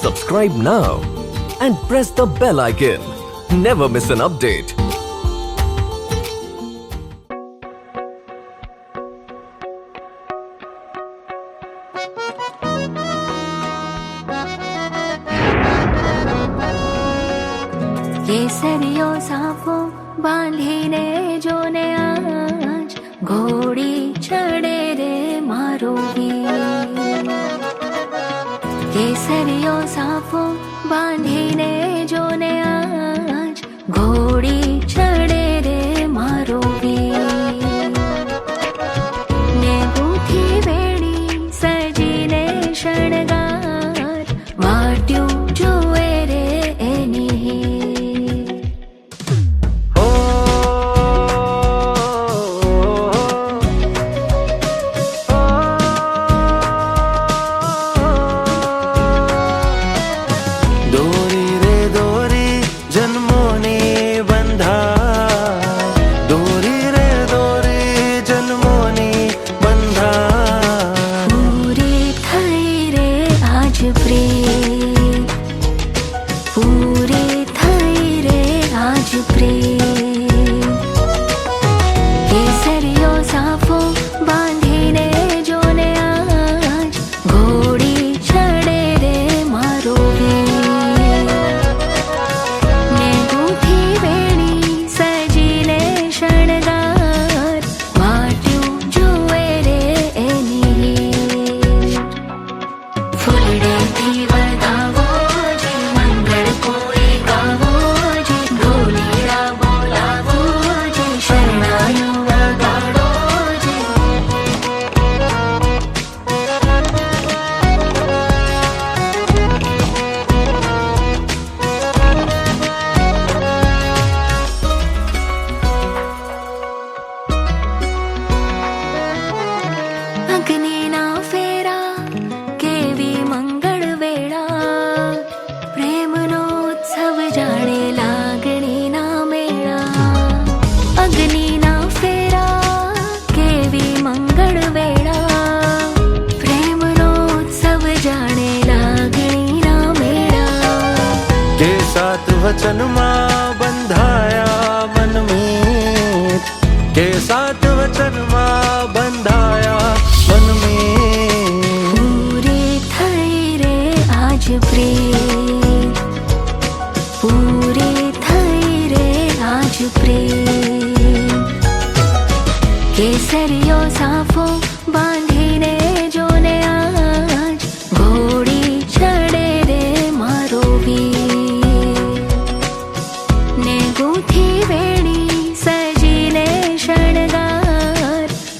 Subscribe now and press the bell icon. Never miss an update. केसरियो साफो बांधीने जोने आज घोड़ी चढ़े रे मारो वीर। केसरियो साफो बांधीने जोने आज घोड़ी चढ़े रे मारो वीर। ने बूथी वेणी सजीने शणगार वाट्यू जुए रे एनी दोरी रे दोरी जन्मोनी बंधा, दोरी रे दोरी जन्मोनी बंधा। पूरी थई रे आज प्रेम, पूरी थई रे आज प्रेम। केसरियो साफो बांधीने जोने आज घोड़ी चढ़े रे मारो वीर। ने बूथी वेणी सजीने शणगार वाट्यू जुए रे एनी फूलडेથી વધાવો જે મંગળ કોઈ ગાવો જે ઢોલીડા બોલાવો જે શરણાયું વગાડો જે અગ્નિના ફેરા કેવી મંગળ વેળા પ્રેમનો ઉત્સવ જાણે લાગણીના મેળા। અગ્નિના ફેરા કેવી મંગળ વેળા પ્રેમનો ઉત્સવ જાણે લાગણીના મેળા। के सात वचन मां बंधाया मनमीत, के सात वचन मां बंधाया मनमीत। पूरी थई रे आज प्रेम, पूरी थई रे आज प्रेम। केसरियो साफो